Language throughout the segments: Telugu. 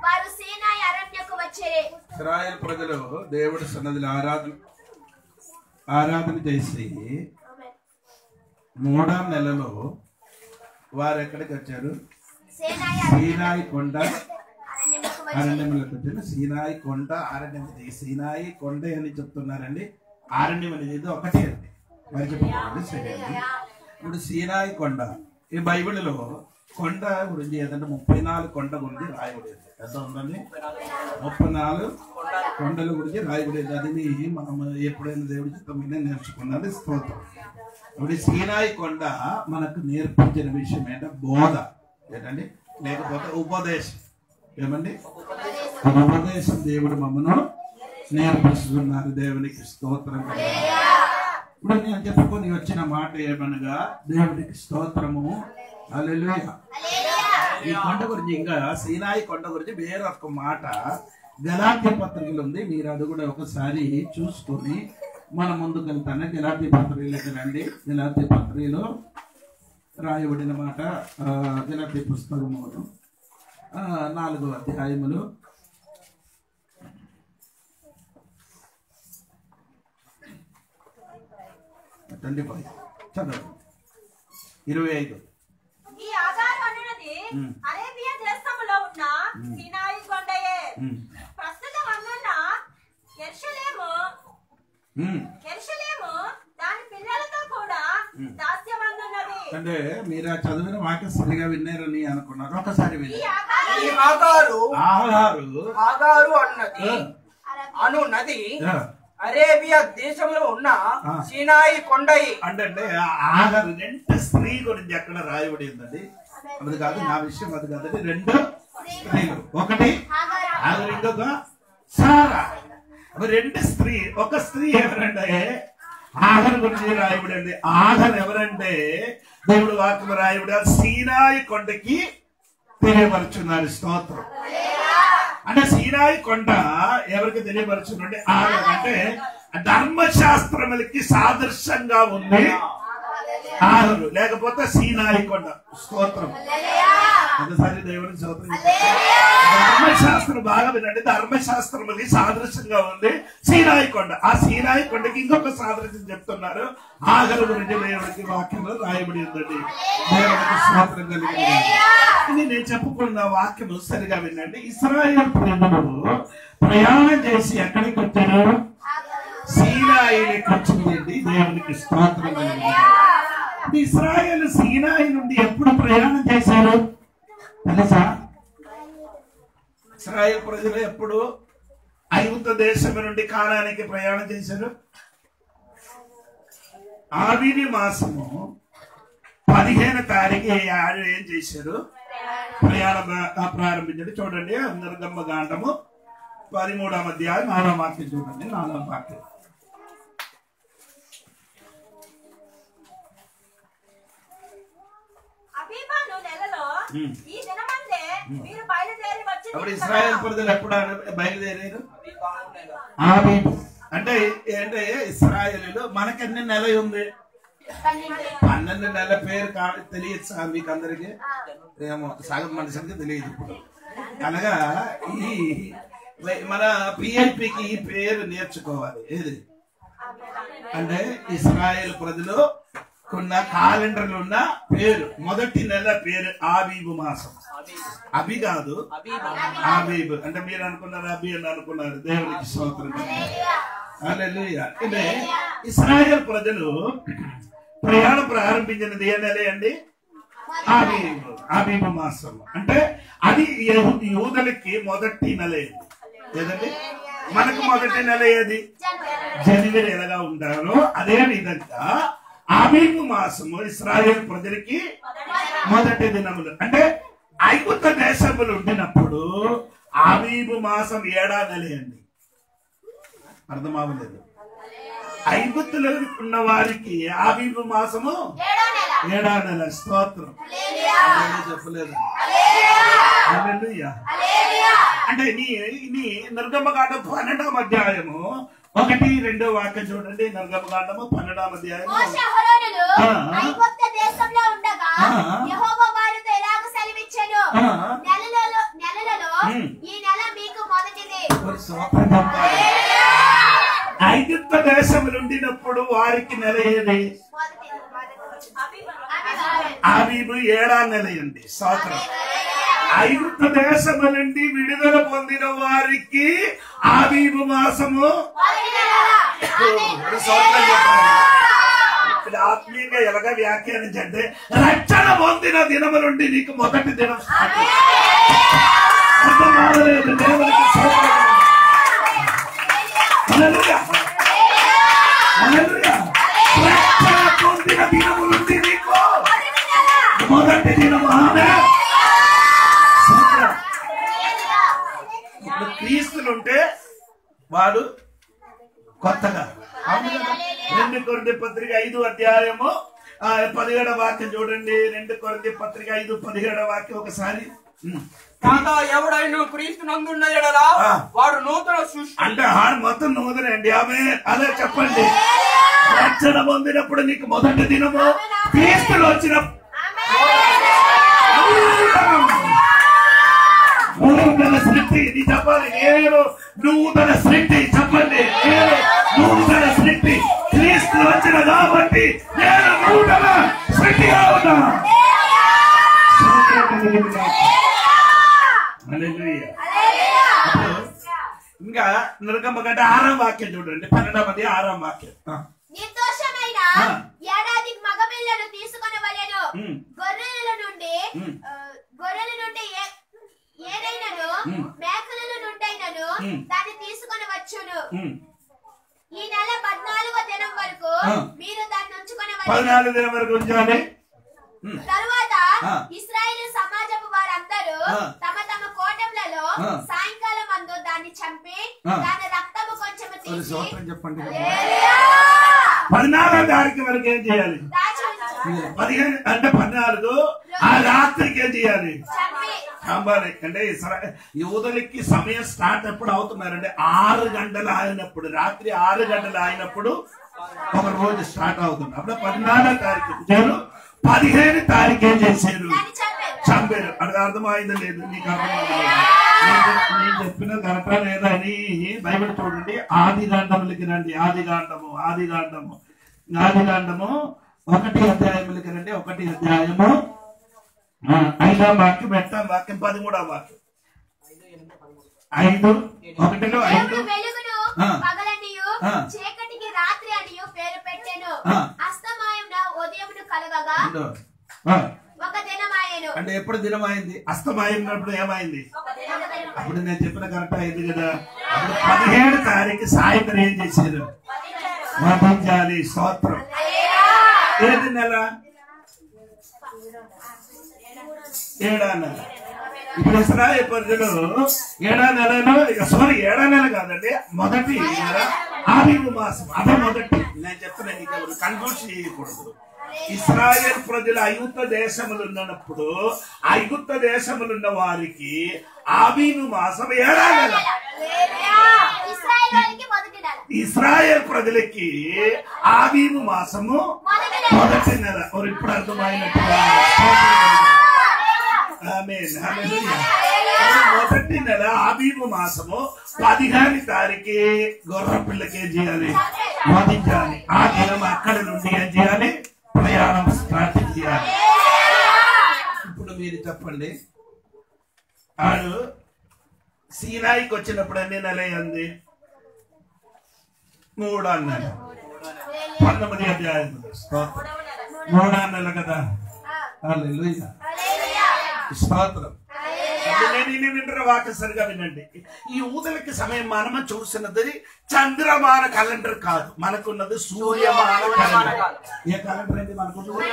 వారు సీనాయి అరణ్యకు వచ్చేరే. ఇశ్రాయేలు ప్రజలు దేవుడి సన్నిధిలో ఆరాధన చేసి 3వ నెలలో వారు ఎక్కడికి వచ్చారు? సీనాయి కొండ అరణ్యములకు వచ్చారు. సీనాయి కొండ అరణ్యం. సీనాయి కొండ అని చెప్తున్నారండి, అరణ్యం అనేది ఒకటే అండి, మరి చెప్పుకోండి. సరే, ఇప్పుడు సీనాయి కొండ ఈ బైబిల్లో కొండ గురించి ఏదంటే 34 కొండ గురించి రాయబడేది. ఎంత ఉందండి? 34 కొండల గురించి రాయబడేది. అది మనం ఎప్పుడైనా దేవుడి చిత్తం మీద నేర్చుకున్నది. స్తోత్రం. ఇప్పుడు సీనాయి కొండ మనకు నేర్పించిన విషయం ఏంటంటే బోధ ఏంటండి, లేకపోతే ఉపదేశం. ఏమండి? ఉపదేశం దేవుడు మమ్మను నేర్పిస్తున్నారు. దేవునికి స్తోత్రం. ఇప్పుడు నేను చెప్పుకొని వచ్చిన మాట ఏమనగా దేవుడికి స్తోత్రము. హల్లెలూయా. ఈ కొండ గురించి, ఇంకా సీనాయి కొండ గురించి వేరొక మాట గలాత్య పత్రికలు ఉంది. మీరు అది కూడా ఒకసారి చూసుకొని మనం ముందుకు వెళ్తాను. గలాత్య పత్రికలు రండి. గలాత్య పత్రికలో రాయబడిన మాట, గలాత్య పుస్తకము 4వ అధ్యాయములు 25 చదవండి. 25. ఈ ఆధారం అనునది అరేబియా దేశములో ఉన్న సీనాయి కొండయే. ప్రస్తుతం అందున్న యెరూషలేము దాని పిల్లలతో కూడా దాస్యమందున్నది. అంటే మీరు ఆ చదివిన వాక్యం సరిగా విన్నారని అనుకున్నారు. ఒకసారి విన్నారు. అనున్నది అరేబియా దేశంలో ఉన్న సీనాయి కొండయి. అంటే ఆగరు 2 స్త్రీ గురించి ఎక్కడ రాయబడిందండి. అది కాదు నా విషయం, అది కాదండి. 2 స్త్రీలు, ఒకటి ఆగరు, ఇంకొక సారా. 2 స్త్రీ. ఒక స్త్రీ ఎవరంటే ఆగరు గురించి రాయబడింది. ఆగరు ఎవరంటే దేవుడు వాక్యం రాయబడి సీనాయి కొండకి తెలియపరుచున్నారు. స్తోత్రం. అంటే సీనాయి కొండ ఎవరికి తెలియపరుచుంటే ఆగరు అంటే ధర్మశాస్త్రములకి సాదృశ్యంగా ఉంది ఆగరు, లేకపోతే సీనాయి కొండ. స్తోత్రం. ఒకసారి దేవుని స్తోత్రం. ధర్మశాస్త్రం బాగా వినండి. ధర్మశాస్త్రములకి సాదృశ్యంగా ఉంది సీనాయి కొండ. ఆ సీనాయి కొండకి ఇంకొక సాదృశ్యం చెప్తున్నారు. ఆగరు గురించి దేవుడికి వాక్యంలో రాయబడి ఉందండి. దేవుడికి స్తోత్రం కలిగి. ఇది నేను చెప్పుకున్న వాక్యము సరిగా వినండి. ఇశ్రాయేలు ప్రజలు ప్రయాణం చేసి ఎక్కడికి వచ్చారు? సీనాయికి వచ్చిందండి. దేవునికి స్తోత్రం కలిగి. ఇశ్రాయేలు సీనాయి నుండి ఎప్పుడు ప్రయాణం చేశారు తెలుసా? ఇశ్రాయేలు ప్రజలు ఎప్పుడు ఐగుప్తు దేశం నుండి కానానికి ప్రయాణం చేశారు? ఆవిని మాసము 15వ తారీఖు ఏం చేశారు? ప్రయాణం ప్రారంభించండి. చూడండి, నిర్గమకాండము 13వ అధ్యాయం 4వ వాక్యం చూడండి. 4వ వాక్యం. అబీబాను నెలలో ఈ దినమందే మీరు బయలుదేరి వచ్చి. అప్పుడు ఇశ్రాయేలు ప్రజలు ఎప్పుడు బయలుదేరారు? ఆబీబు. అంటే ఏంటంటే ఇశ్రాయేలీలు మనకెన్ని నెల ఉంది? 12 నెలల పేరు తెలియదు సార్ మీకు అందరికి. ఏమో సగం మనుషులకి తెలియదు ఇప్పుడు. అనగా ఈ మన పిఎల్పికి ఈ పేరు నేర్చుకోవాలి. ఏది అంటే ఇశ్రాయేల్ ప్రజలు ఉన్న క్యాలెండర్లు ఉన్న పేరు, మొదటి నెల పేరు ఆబీబు మాసం. అబి కాదు, ఆబీబు. అంటే మీరు అనుకున్నారు అబి అని అనుకున్నారు. దేవునికి స్తోత్రం. హల్లెలూయా. అంటే ఇశ్రాయేల్ ప్రజలు ప్రయాణం ప్రారంభించినది ఏ నెల అండి? ఆబీబు మాసం. అంటే అది యూదులకి మొదటి నెల. ఏదండి? మనకు మొదటి నెల ఏది? జనవరి ఎలాగా ఉంటారో అదే విధంగా ఆబీబు మాసము ఇశ్రాయేల్ ప్రజలకి మొదటి దినములు. అంటే ఐగుప్తు దేశములు ఉండినప్పుడు ఆబీబు మాసం 7వ నెల అండి. అర్థమవలేదు. ఐగుప్తులో ఉన్న వారికి ఆబీబు మాసము 7వ నెల. స్తోత్రం. చెప్పలేదు. హల్లెలూయా. అంటే నిర్గమకాండం 12వ అధ్యాయము 1-2 వాక్యం చూడండి. నిర్గమకాండము 12వ అధ్యాయము. ఐగుప్తు దేశంలో ఉండగా యెహోవా వారితో ఎలాగ సెలవిచ్చెను? నెలలో ఈ నెల మీకు మొదటిది. ఐగుప్తు దేశములు ఉండినప్పుడు వారికి నెల ఏది? ఆబీబు 7వ నెల అండి. స్తోత్రం. ఐగుప్తు దేశము నుండి విడుదల పొందిన వారికి ఆబీబు మాసము. ఇక్కడ ఆత్మీయంగా ఎలాగ వ్యాఖ్యానించంటే రక్షణ పొందిన దినము నుండి నీకు మొదటి దినం అర్థమాడలేదు. దేవునికి రక్షణ పొందిన దినము నుండి నీకు మొదటి దినము. ఇప్పుడు క్రీస్తులుంటే వాడు కొత్తగా. 2 కొరింథీ పత్రిక 5వ అధ్యాయము 17వ వాక్యం చూడండి. 2 కొరింథీ పత్రిక 5:17 వాక్యం ఒకసారి. కాగా ఎవడైనా క్రీస్తునందున్న యెడల వాడు నూతన సృష్టి. అంటే ఆడు మొత్తం నూతనండి. ఆమె అదే చెప్పండి. రక్షణ పొందినప్పుడు నీకు మొదటి దినము, క్రీస్తులు వచ్చిన నూతన సృష్టి. ఇది చెప్పాలి. నేను నూతన సృష్టి. చెప్పండి. నేను నూతన సృష్టి. క్రీస్తు వచ్చిన కాబట్టి నేను నూతన సృష్టిగా ఉన్నా. ఇంకా నిర్గమకాండ 6వ వాక్యం చూడండి. 12వ వాక్యం. నిర్దోషమైన ఏడాదికి మగపిల్లను తీసుకొనవలెను. గొర్రెల నుండి ఏదైనాను మేకల నుండైనను దాన్ని తీసుకొని వచ్చును. ఈ నెల 14వ దినం వరకు మీరు దాన్ని ఉంచుకొనవలెను. 14 దినం వరకు ఉంచాలి. తరువాత ఇశ్రాయేలు సమాజపు వారందరూ తమ తమ కోటంలలో సాయంకాలం మందు దాన్ని చంపి దాని రక్తము కొంచెం తీసి చెప్పండి. 14వ తారీఖు వరకు ఏం చేయాలి? 15 అంటే 14 ఆ రాత్రికి ఏం చేయాలి? చంపాలి. అంటే యూదులకి సమయం స్టార్ట్ ఎప్పుడు అవుతున్నారంటే 6 గంటలు అయినప్పుడు, రాత్రి 6 గంటలు అయినప్పుడు ఒక రోజు స్టార్ట్ అవుతుంది. అప్పుడు 14వ తారీఖు 15 తారీఖు ఏం చేశారు? చంపారు. అది అర్థమైంది లేదు? నీకు అర్థమైంది లేదు? నేను చెప్పిన కరెక్టా లేదా అని బైబిల్ చూడండి. ఆదికాండములకి రండి. ఆదికాండము 1వ అధ్యాయములకి రండి. 1వ అధ్యాయము 5వ వాక్యం, 8వ వాక్యం, 13వ వాక్యం. 5:1 వెలుగును పగలనియు చీకటికి రాత్రి అనియు పేరు పెట్టెను. అస్తమాయమున ఉదయమును కలగగా ఒక దినమాయెను. అంటే ఎప్పుడు దినమైంది? అస్తమాయినప్పుడు ఏమైంది? అప్పుడు నేను చెప్పిన కరెక్ట్ అయింది కదా. అప్పుడు 17 తారీఖు సాయంత్రం ఏం చేశారు? వధించాలి. స్తోత్రం. ఏది నెల? 7వ నెల. ఇప్పుడు ఇశ్రాయేలు ప్రజలు 7వ నెలలో, సారీ 7వ నెల కాదండి, మొదటి నెల ఆబీబు మాసం. అదే మొదటి. నేను చెప్తున్నా, నీకు ఎవరు కన్ఫ్యూజ్ చేయకూడదు. ఇశ్రాయేల్ ప్రజలు ఐగుప్తు దేశములు ఉన్నప్పుడు ఐగుప్తు దేశములున్న వారికి ఆబీబు మాసం 7వ నెల. ఇశ్రాయేల్ ప్రజలకి ఆబీబు మాసము మొదటి నెల. ఇప్పుడు అర్థమైనట్టుగా మొదటి నెల ఆబీబు మాసము 15 తారీఖు గొర్రె పిల్లకి ఏం చేయాలి? వధించాలి. ఆ దినం అక్కడి నుండి ఏం చేయాలి? ప్రయాణం స్టార్ట్ చేయాలి. ఇప్పుడు మీరు చెప్పండి. ఆడు సీనాయికి వచ్చినప్పుడు ఎన్ని నెల అయింది? 3వ నెల. 19వ అధ్యాయం 3వ నెల కదా. హల్లెలూయా. స్తోత్రం. నేను వింటున్న వాక్యం సరిగా వినండి. ఈ ఊదలకి సమయం మనం చూసినది చంద్రమాన క్యాలెండర్ కాదు, మనకున్నది సూర్యమాన క్యాలెండర్. ఏ క్యాలెండర్ అండి మనకున్నది?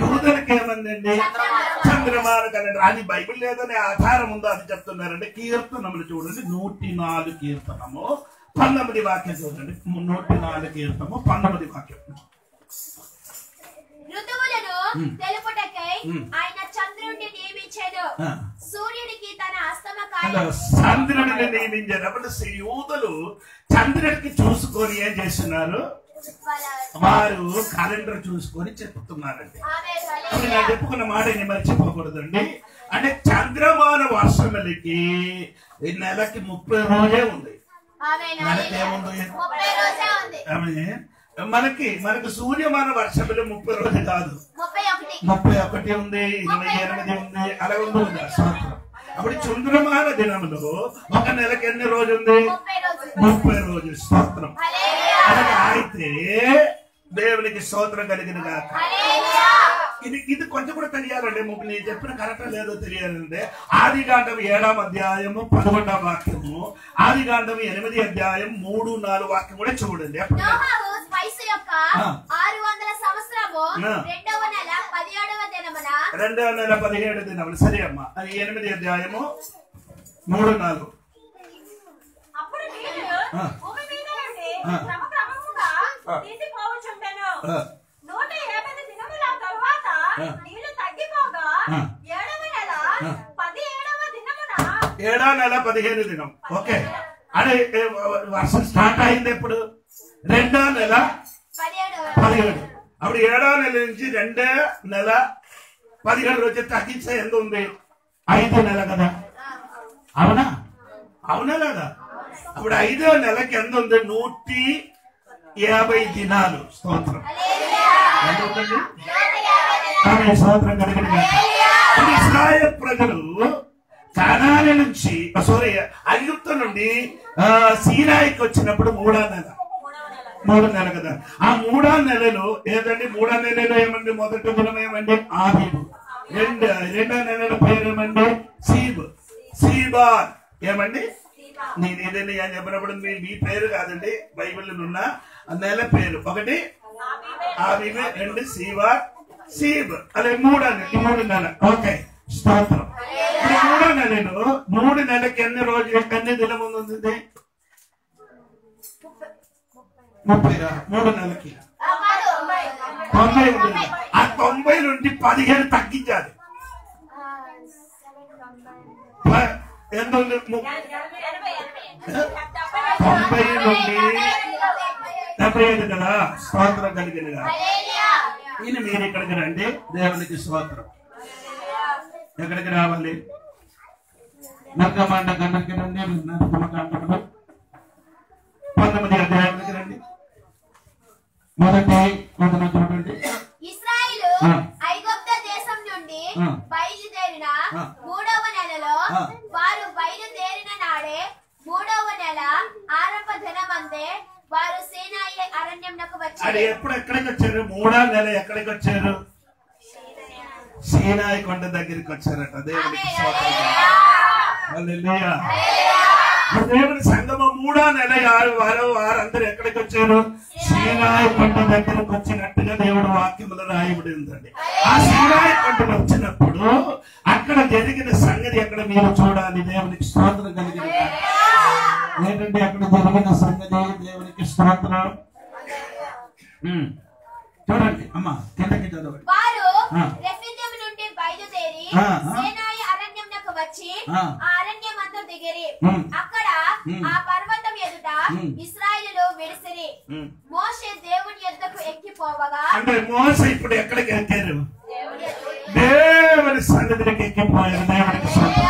యూదులకి ఏమందండి? చంద్రమాన క్యాలెండర్. అది బైబిల్ లేదనే ఆధారం ఉందో అది చెప్తున్నారండి. కీర్తనములు చూడండి. 104 కీర్తనము 19 వాక్యం చూడండి. 104 కీర్తనము 19 వాక్యం. ఋతువులను తెలుపుటకై ఆయన చంద్రుడిని నియమించాడు. సూర్యుడికి తన అస్తమకాలం చంద్రుడిని నియమించారు. అప్పుడు యూదులు చంద్రుడికి చూసుకొని ఏం చేస్తున్నారు? వారు క్యాలెండర్ చూసుకొని చెప్తున్నారండి. అప్పుడు నేను చెప్పుకున్న మాట మర్చిపోకూడదండి. అంటే చంద్రమాన వర్షములకి ఈ నెలకి 30 రోజే ఉంది. నెలకి ఏముంది? మనకి సూర్యమాన వర్షములు 30 రోజు కాదు, 31 ఉంది, 28 ఉంది, అలా ఉంది. అప్పుడు చంద్రమాన దినములు ఒక నెలకి ఎన్ని రోజు ఉంది? 30 రోజులు. స్తోత్రం. అయితే దేవునికి స్తోత్రం కలిగిన గాక. ఇది కొంచెం కూడా తెలియాలండి. నేను చెప్పిన కరెక్ట్ లేదో తెలియాలంటే ఆదికాండం 7వ అధ్యాయము 11వ వాక్యము, ఆదికాండం 8వ అధ్యాయం 3-4 వాక్యం కూడా చూడండి. 2వ నెల 17వ దినమున సరే అమ్మా, అది 8వ అధ్యాయము 3-4. అప్పుడు నీళ్లు భూమి మీద నుండి క్రమక్రమముగా తీసిపోవచ్చుండెను. 180 దినముల తరువాత నీళ్లు తగ్గిపోగా 7వ నెల 17వ దినమున 7వ నెల 15వ దినం. ఓకే, అదే వర్షం స్టార్ట్ అయింది ఎప్పుడు? 2వ నెల 17. అప్పుడు 7వ నెల నుంచి 2వ నెల 17 రోజులు తగ్గించే ఎంత ఉంది? 5వ నెల కదా, అవునా? అవునా లేదా? అప్పుడు 5వ నెలకి ఎంత ఉంది? 150 దినాలు. స్తోత్రం. స్తోత్రం కలిగిన ఇశ్రాయేలు ప్రజలు కనాను నుంచి ఐగుప్తు నుండి సీనాయికి వచ్చినప్పుడు 3వ నెల కదా. ఆ 3వ నెలలో ఏదండి? 3వ నెలలో ఏమండి? మొదటి దినం ఏమండి? ఆబీబు. 2వ నెలలో పేరు ఏమండి? సీబార్. ఏమండి? నేను ఏదైనా చెప్పినప్పుడు మీ పేరు కాదండి, బైబిల్ ఉన్న నెల పేరు. ఒకటి ఆబీబు, 2 సీబ్. అదే 3వ నెల. ఓకే, స్తోత్రం. 3వ నెలలో 3 నెలకి ఎన్ని రోజులు, ఎన్ని దినం ఉంది? 30. 3 నెలకి 90 ఉంటుంది. ఆ 90 నుండి 15 తగ్గించాలి. ఎంత ఉంది? 90 నుండి 75 కదా. స్తోత్రం కలిగిన ఈయన మీరు ఇక్కడికి రండి. దేవునికి స్తోత్రం. ఎక్కడికి రావాలి? నర్గమాండ గంటకి రండి. నర్గమకాండంలో 19వ అధ్యాయానికి రండి. మొదటి చూడండి. ఇశ్రాయేలు ఐగుప్తు దేశం నుండి బయలుదేరిన 3వ నెలలో వారు బయలుదేరిన నాడే 3వ నెల ఆరంభ దినమందే వారు సీనాయి అరణ్యంకు వచ్చారు. అది ఎప్పుడు ఎక్కడికి వచ్చారు? 3వ నెల ఎక్కడికి వచ్చారు? సీనాయి కొండ దగ్గరికి వచ్చారట. దేవునికి హల్లెలూయా. దేవుని సంగమ 3వ నెల వారందరూ ఎక్కడికి వచ్చారు? సీనాయి కొండ దగ్గరకు వచ్చినట్టుగా దేవుడు వాక్యములో రాయబడి ఉందండి. ఆ సీనాయి కొండకు వచ్చినప్పుడు అక్కడ జరిగిన సంగతి అక్కడ మీరు చూడాలి. దేవునికి స్తోత్రం కలిగిన ఏంటంటే అక్కడ జరిగిన సంగతి దేవునికి స్తోత్రం. చూడండి అమ్మా, కిందకి చదవండి. వారు రెఫీదీము నుండి బయలుదేరి సీనాయి అరణ్యంకు వచ్చి ఆ అరణ్యమందు దిగిరి. అక్కడ ఆ పర్వతం ఎదుట ఇశ్రాయేలు విడిసిరి. మోషే దేవుని యొద్దకు ఎక్కిపోవగా, అంటే మోషే ఇప్పుడు ఎక్కడికి ఎక్కారు? దేవుని సన్నిధికి ఎక్కిపోయారు. దేవునికి స్తోత్రం.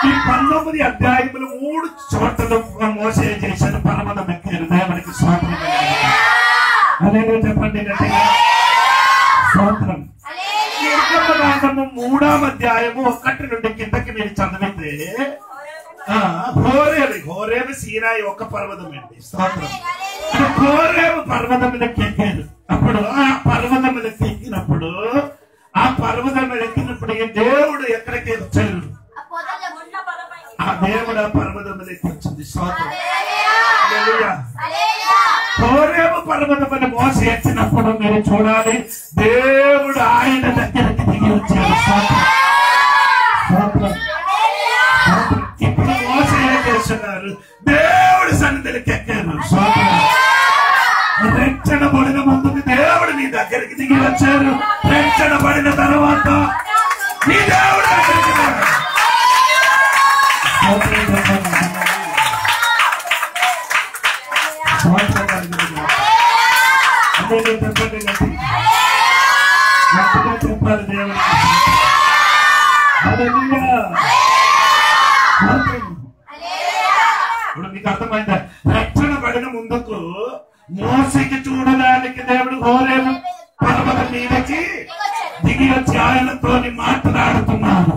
ఈ 19 అధ్యాయములు 3 చోట్ల మోసే చేసిన పర్వతం ఎక్కారు. దేవునికి స్తోత్రం. అదే చెప్పండి గట్టిగా. స్తోత్రం. నిర్గమకాండము 3వ అధ్యాయము 1 నుండి కిందకి మీరు చదివితే హోరేబు సీనాయి ఒక పర్వతం అండి. స్తోత్రం. హోరేబు పర్వతం మీదకి ఎక్కారు. అప్పుడు ఆ పర్వతం మీదకి ఎక్కినప్పుడు దేవుడు ఎక్కడికి వచ్చారు? ఆ దేవుడు ఆ పర్వతం మీదకి వచ్చింది. స్తోత్రం. హోరేబు పర్వతం మీద మోసే ఎక్కినప్పుడు మీరు చూడాలి, దేవుడు ఆయన దగ్గరికి దిగి వచ్చారు. ఇప్పుడు మోసే ఏం చేస్తున్నారు? దేవుడి సన్నిధికి ఎక్కారు. రక్షణ పడిన ముందుకు దేవుడు నీ దగ్గరికి దిగి వచ్చారు. రక్షణ పడిన తర్వాత నీ దేవుడు దగ్గరికి చెప్పండి. చెప్పాలి దేవుడికి. అర్థమైందా? రక్షణ పడిన ముందుకు మోసకి చూడడానికి దేవుడు హోరేము పర్వతం మీదకి దిగి వచ్చి ఆయనతో మాట్లాడుతున్నాడు.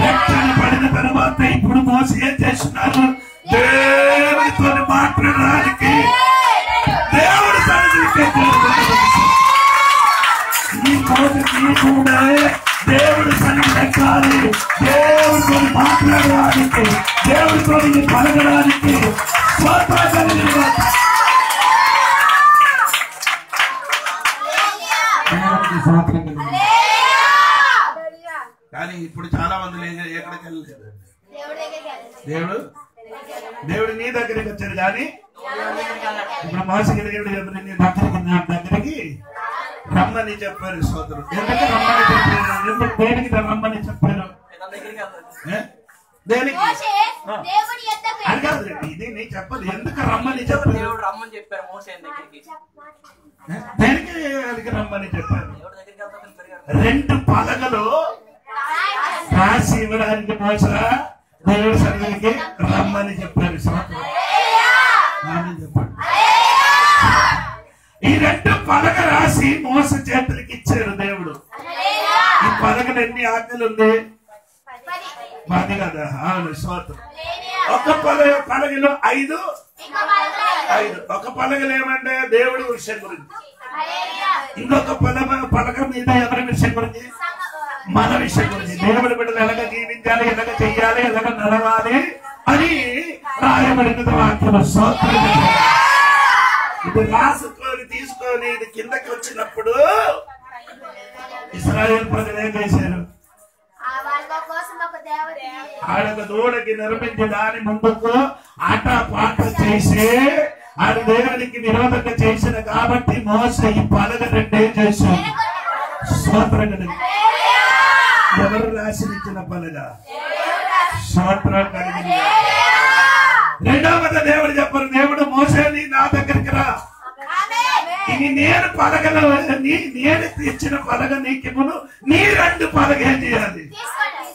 రక్షణ పడిన తర్వాత ఇప్పుడు మోస ఏం చేస్తున్నారు? దేవుడితో మాట్లాడడానికి దేవుడు ఈ మోసకి కూడా దేవుడు సన్నిధించాలి. దేవుడితో మాట్లాడడానికి, దేవుడితో పలకడానికి కానీ ఇప్పుడు చాలా మంది ఎక్కడికి వెళ్ళలేదు. దేవుడు నీ దగ్గరికి వచ్చారు కానీ ఇప్పుడు మోసకి దేవుడు నీ దగ్గరికి రమ్మని చెప్పారు. సోదరు ఎందుకు రమ్మని చెప్పారు? దేనికి రమ్మని చెప్పారు? దేనికి అని కాదు, ఇది నేను చెప్పదు. ఎందుకు రమ్మని చెప్పారు? దేవుడు రమ్మని చెప్పారు మోసే దగ్గరికి. దేనికి రమ్మని చెప్పారు? 2 పలకలు రాసి ఇవ్వడానికి మోస దేవుడి సన్నిధికి రమ్మని చెప్పారు. చెప్పాడు. ఈ 2 పలక రాసి మోస చేతులకి ఇచ్చారు దేవుడు. ఈ పలకలు ఎన్ని ఆజ్ఞలు ఉంది? 10 కదా? అవును, స్తోత్రం. ఒక పలకలో 5 ఒక పలకలు ఏమంటే దేవుడి విషయం గురించి, ఇంకొక పలక మీద ఎవరి విషయం గురించి? మన విషయం గురించి. దేవుడి బిడ్డలు ఎలాగ జీవించాలి, ఎలాగ చెయ్యాలి, ఎలాగ నడవాలి అని రాయబడిన వాక్యం. స్తోత్రం. ఇది రాసుకొని తీసుకొని ఇది కిందకి వచ్చినప్పుడు ఇశ్రాయేల్ ప్రజలు ఏం చేశారు? ఆడొక దూడకి నిర్మించి దాని ముందుకు ఆట పాట చేసి ఆడు దేవునికి విరోధంగా చేసిన కాబట్టి మోస ఈ పలక 2 ఏం చేశారు? స్తోత్రం. ఎవరు రాసినిచ్చిన పలక? స్తోత్రం కలిగింది. రెండవ దేవుడు చెప్పరు, దేవుడు మోసేని నా దగ్గరికి రా, ఇది నేను పలకలు నేను ఇచ్చిన పలక నీకివ్వను, నీ 2 పలక ఏం చేయాలి?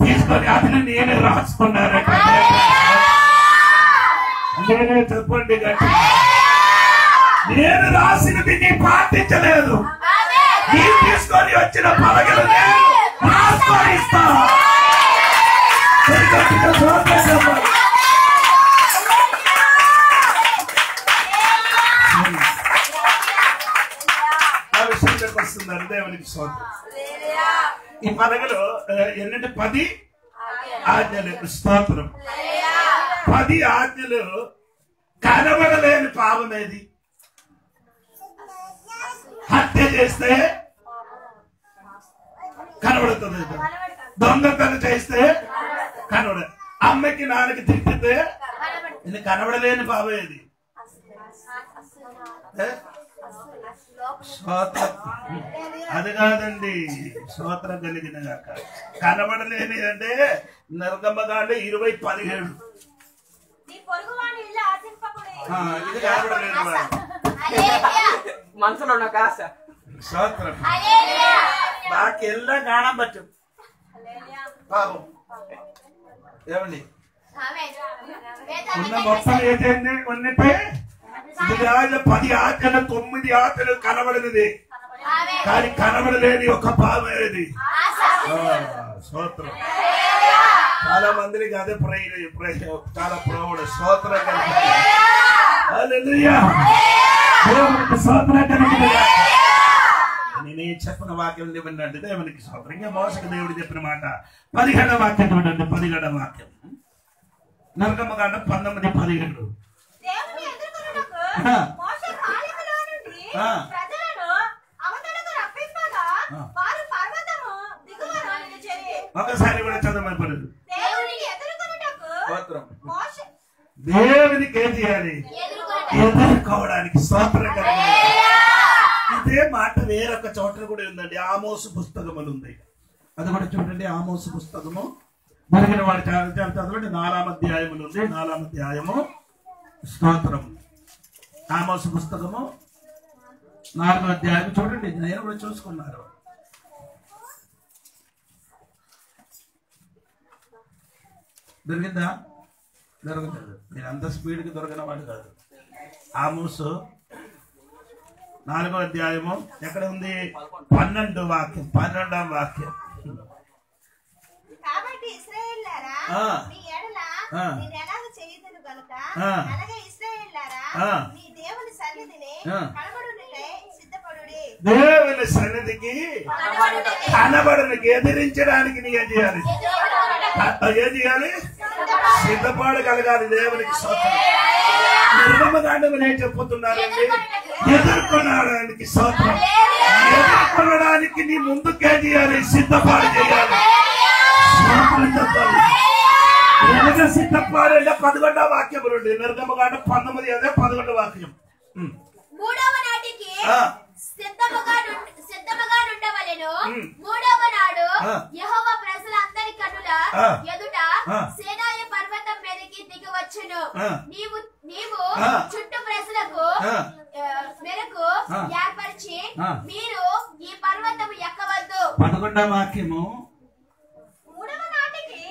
తీసుకొని అది నేనే రాసుకున్నారట. నేనే చెప్పండి గట్టి, నేను రాసినది నీ పాటించలేదు, నీ తీసుకొని వచ్చిన పలకలు నేను రాసుకొని ఇస్తా. వస్తున్నారు దేవునికి స్తోత్రం. ఈ పలకలు ఎన్నంటే 10 ఆజ్ఞలు. స్తోత్రం. 10 ఆజ్ఞలు కనబడలేని పాపం ఏది? హత్య చేస్తే కనబడుతుంది, దొంగతనం చేస్తే కనబడ, అమ్మకి నాన్నకి తిట్టితే ఇది కనబడలేని పాపం ఏది? అది కాదండి. స్తోత్రం కలిగిన కనబడలేని అంటే నిర్గమకాండం 20:17. ఇది కనబడలేదు మనసులో ఉన్న కాశ. స్తోత్రం. నాకెల్లా కాణం పట్టు పాపం ఏమండి ఉన్న మొత్తం ఏదైంది ఉన్నట్టే. ఇది 10 ఆజ్ఞలు 9 ఆజ్ఞలు కనబడినది కానీ కనబడలేని ఒక పాపం ఏది? స్తోత్రం. చాలా మందికి అదే చాలా ప్రౌఢ స్తోత్రం కలిగి స్తోత్రం కలిగి నేనే చెప్పిన వాక్యం ఏమన్నాడు దేవునికి స్తోత్రం. ఇంకా మోసకు దేవుడు చెప్పిన మాట 17వ వాక్యం చూడండి. 17వ వాక్యం నిర్గమకాండం 19:17. ఒకసారి కూడా చదవమని పడదు. దేవునికి ఏం చేయాలి? ఎదుర్కోవడానికి. స్తోత్రం. ఇదే మాట వేరొక చోట కూడా ఉందండి. ఆమోసు పుస్తకములు ఉంది, అది కూడా చూడండి. ఆమోసు పుస్తకము మరిగిన వాడు చదవండి. 4వ అధ్యాయములు ఉంది. 4వ అధ్యాయము. స్తోత్రం. ఆమోసు పుస్తకము 4వ అధ్యాయం చూడండి. నేను కూడా చూసుకున్నారు. దొరికిందా? దొరకలేదు. నేను అంత స్పీడ్కి దొరకన వాడు కాదు. ఆమోసు 4వ అధ్యాయము ఎక్కడ ఉంది? 12వ వాక్యం, 12వ వాక్యం. కాబట్టి ఇశ్రాయేలులారా, మీ ఎడల నేను ఎలాగ చేయదును గనుక, అలాగే ఇశ్రాయేలులారా, మీ దేవుని సన్నిధిని కనబడుటకై సిద్ధపడుడి. దేవుని సన్నిధికి కనబడుటకు ఎదిరించడానికి నీ ఏం చేయాలి? ఏం చేయాలి? సిద్ధపడగలగాలి. దేవునికి స్తోత్రం. నిర్గమకాండములు ఏం చెప్పుతున్నారండి? ఎదుర్కొనడానికి స్తోత్రం. ఎదుర్కొనడానికి నీ ముందుకేం చేయాలి? సిద్ధపాటు చేయాలి. చెప్పాలి. ఎలాగ సిద్ధపాడంటే 11వ వాక్యం నుండి నిర్గమకాండ 19 అదే 11వ వాక్యం. 3వ నాటికి సిద్ధముగా ఉండవలెను. 3వ నాడు యెహోవా ప్రజలందరి కన్నుల ఎదుట సీనాయి పర్వతం మీదకి దిగి వచ్చును. నీవు చుట్టూ ప్రజలకు మెరకు ఏర్పరిచి మీరు ఈ పర్వతము ఎక్కవద్దు. 11వ వాక్యము 3వ నాటికి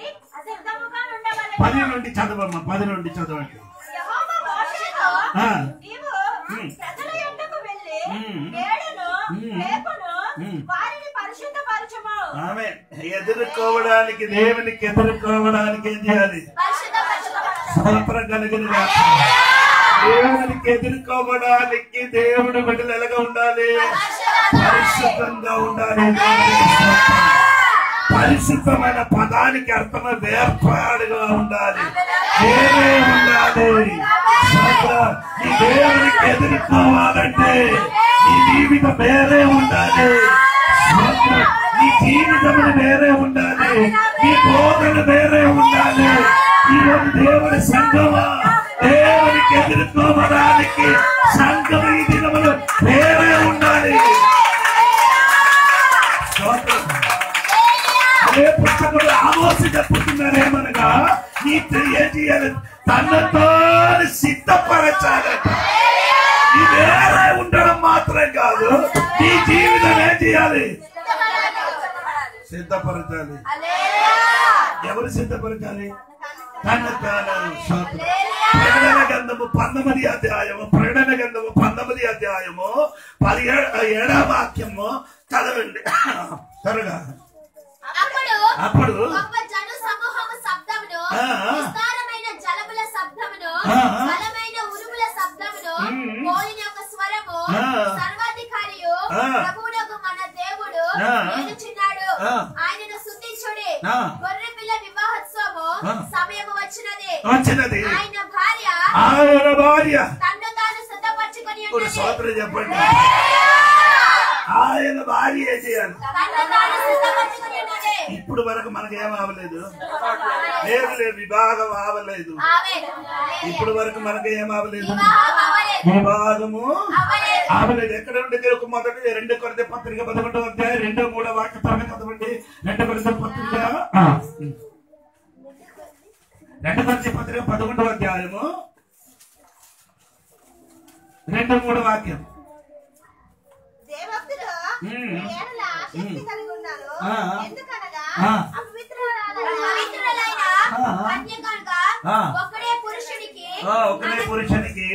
సిద్ధముగా ఉండవలెను. 10 నుండి చదవమ్మా, 10 నుండి చదవండి. యెహోవా మోషేతో, నీవు ప్రజల యొద్దకు వెళ్ళి నేడును రేపును వారిని పరిశుద్ధపరచుము. ఆమేన్. ఎదుర్కోవడానికి, దేవునికి ఎదుర్కోవడానికి ఏం చేయాలి? స్తోత్రం కలిగిన దేవునికి ఎదుర్కోవడానికి దేవుడు బిడ్డలు ఎలాగా ఉండాలి? పరిశుద్ధంగా ఉండాలి. పరిశుద్ధమైన పదానికి అర్థం వేర్పాడుగా ఉండాలి, వేరే ఉండాలి. ఈ దేవునికి ఎదుర్కోవాలంటే నీ జీవితం వేరే ఉండాలి. నీ జీవితం వేరే ఉండాలి. నీ బోధన వేరే ఉండాలి. ఈరోజు దేవుని సంఘమా, దేవునికి ఎదుర్కోవడానికి సంఘం ఈ దినములు వేరే ఉండాలి. అదే పుస్తకంలో ఆమోసు చెప్పుతున్నారేమనగా, నీ ఏం చేయాలి? తనతో సిద్ధపరచాలట. నీ వేరే ఉండడం మాత్రం కాదు, నీ జీవితం ఏం చేయాలి? సిద్ధపరచాలి. ఎవరు సిద్ధపరచాలి? ప్రకటన గ్రంథము 19వ అధ్యాయము, ప్రకటన గ్రంథము 19వ అధ్యాయము 17వ వాక్యము చదవండి త్వరగా. అప్పుడు గొప్ప జన సమూహము శబ్దమును, విస్తారమైన జలముల శబ్దమును, బలమైన ఉరుముల శబ్దమును, మోలిన యొక్క స్వరము, సర్వాధికారియు ప్రభువునకు మన దేవుడు ఏలుచున్నాడు. ఆయనను స్తుతించుడి. గొర్రె పిల్ల వివాహోత్సవము సమయము వచ్చినది. ఆయన భార్య తన్ను తాను సిద్ధపరచుకొని ఉన్నది. సోదరు చెప్పండి, ఆయన భార్య ఏం చేయాలి? ఇప్పుడు వరకు మనకు ఏం అవ్వలేదు, లేదు వివాహం అవ్వలేదు. ఇప్పుడు వరకు మనకు ఏం అవ్వలేదు, వివాహము అవ్వలేదు. ఎక్కడ ఉండే ఒక మొదటి 2 కొరింథీ పత్రిక 11వ అధ్యాయం 2, 3 వాక్యం చదవండి. 2 కొరింథీ పత్రిక 2 కొరింథీ పత్రిక 11వ అధ్యాయము 2, 3 వాక్యం. ఒకడే పురుషునికి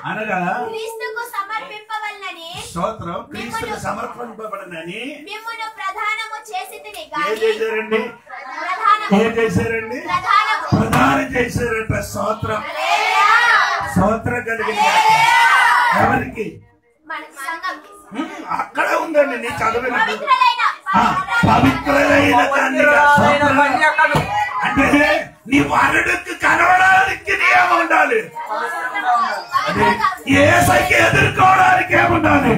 అనగా క్రీస్తుకు సమర్పింపవలనని, స్తోత్రం, క్రీస్తుకు సమర్పింపబడనని మిమ్మును ప్రధానము చేసితిని. ఏం చేశారండి? ఏం చేశారండి? ప్రధానం చేశారంట. స్తోత్రం, స్తోత్రం కలిగిన ఎవరికి? అక్కడ ఉందండి. నీ చదివిన పవిత్రులైన కన్యక. అంటే నీ వరుడికి కనబడడానికి ఏమి ఉండాలి? యేసుకి ఎదుర్కోవడానికి ఏముండాలి?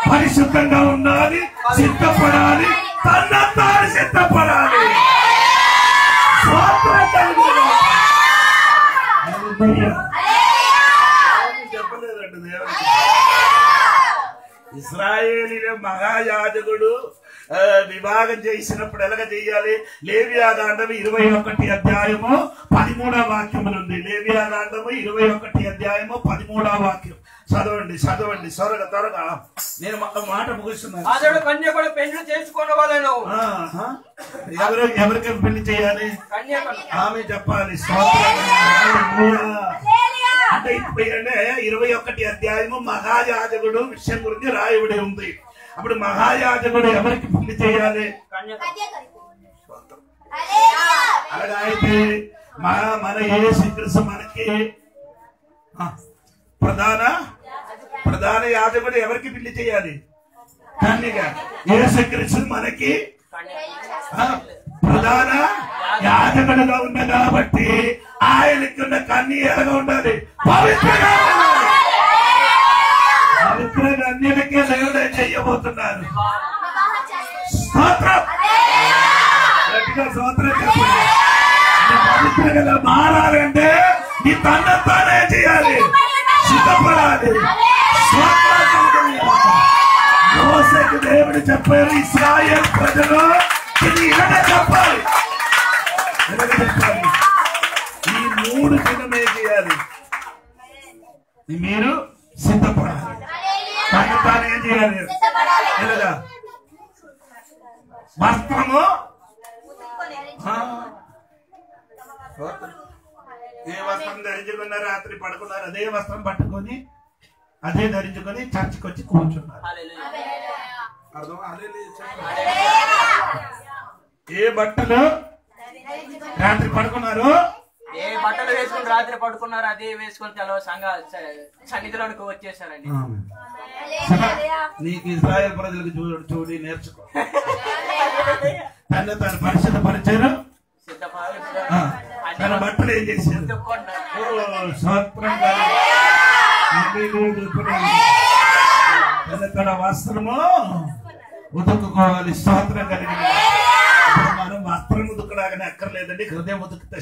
పరిశుద్ధంగా ఉండాలి, సిద్ధపడాలి, తనంతా సిద్ధపడాలి. చెప్పలేదండి దేవుడు. ఇశ్రాయేలీల మహాయాజకుడు విభాగం చేసినప్పుడు ఎలాగ చెయ్యాలి? లేవియాకాండము 21వ అధ్యాయము 13వ వాక్యం ఉంది. లేవియాకాండము 21వ అధ్యాయము 13వ వాక్యం చదవండి, చదవండి త్వరగా. నేను మాట ముగిస్తున్నాను. అతడు కన్యకుడు పెళ్లి చేసుకోవాలను. ఎవరికి పెళ్లి చేయాలి? కన్యకుడు. ఆమె చెప్పాలి. అంటే 21 అధ్యాయము మహాయాజకుడు విషయం గురించి రాయబడి ఉంది. అప్పుడు మహాయాజకుడు ఎవరికి పెళ్లి చేయాలి? అలాగా అయితే మన యేసుక్రీస్తు మనకి ప్రధాన యాజకుడు ఎవరికి పెళ్లి చేయాలి? కన్యక. యేసుక్రీస్తు మనకి ప్రధాన యాజకుడుగా ఉంది కాబట్టి ఆయనకున్న కన్య ఎలాగా ఉండాలి? పవిత్రంగా ఉండాలి. పవిత్ర కన్యలకే దేవుడే చెయ్యబోతున్నారు. స్తోత్రం. గట్టిగా స్తోత్రం చెప్పండి. పవిత్రంగా మారాలంటే నీ తన్నే చేయాలి, సిద్ధపడాలి. మోసేకు దేవుడు చెప్పారు, ఇశ్రాయేలు ప్రజలు ఇది ఇలాగ చెప్పాలి. ఈ 3 దినమే చేయాలి. మీరు సిద్ధపడాలి. తాను ఏం చేయాలి? ఎలాగా? వస్త్రము ఏ వస్త్రం ధరించుకున్న రాత్రి పడుకున్నారు, అదే వస్త్రం పట్టుకొని అదే ధరించుకొని చర్చికి వచ్చి కూర్చున్నారు. ఏ బట్టలు రాత్రి పడుకున్నారు, ఏ బట్టలు వేసుకుని రాత్రి పడుకున్నారు అదే వేసుకొని సన్నిధిలోనికి వచ్చేసారండి. నీకు ఇశ్రాయేలు ప్రజలకు చూడి నేర్చుకో. తన పరిశుద్ధ పరిచయం తన బట్టలు ఏం చేశారు? తన వస్త్రము ఉతుక్కోవాలి. స్తోత్రం కలిగింది. మనం వస్త్రం ఉతుకడాగానే అక్కర్లేదండి, హృదయం ఉతుకుతే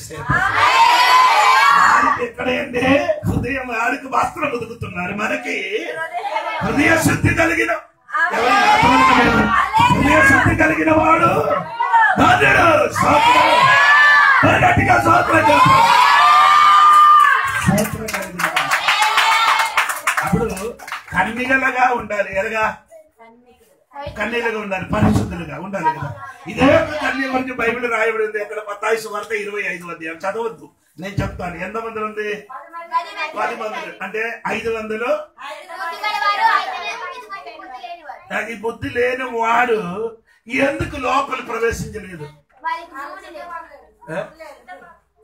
ఆడికి ఎక్కడేంటి? హృదయం ఆడికి వస్త్రం ఉతుకుతున్నారు. మనకి హృదయ శుద్ధి కలిగిన హృదయ శుద్ధి కలిగిన వాడు గట్టిగా స్తోత్రం చెప్పాలి. అప్పుడు కన్నికలుగా ఉండాలి. ఎలాగా? కన్యలుగా ఉండాలి, పరిశుద్ధులుగా ఉండాలి కదా. ఇదే కన్య గురించి బైబిల్ రాయబడింది. ఎక్కడ? మత్తయి సువార్త 25వ అధ్యాయం. చదవద్దు, నేను చెప్తాను. ఎంత మంది ఉంది? 10 మంది. అంటే 500 అది బుద్ధి లేని వాడు ఎందుకు లోపల ప్రవేశించలేదు?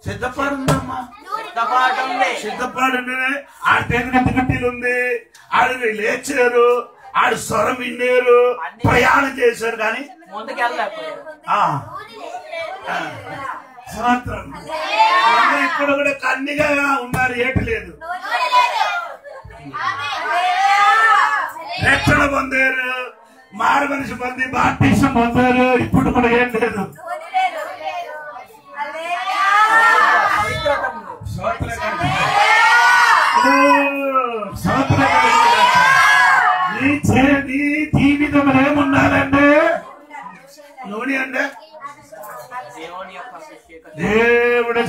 సిద్ధపాడుందమ్మా, సిద్ధపాడు. ఆడ తెగటి గట్టిలు ఉంది, ఆడు లేచారు, ఆడు స్వరం విన్నారు, ప్రయాణం చేశారు, కానీ ముందుకు వెళ్ళలేకపోయారు. ఇక్కడ కూడా కన్నిగా ఉన్నారు, ఏటి లేదు. రక్షణ పొందారు, మారు మనిషి పొంది బాప్టిజం పొందారు, ఇప్పుడు కూడా ఏం లేదు. నీ జీవితం ఏమున్నారంటే నూనె అంటే దేవుడు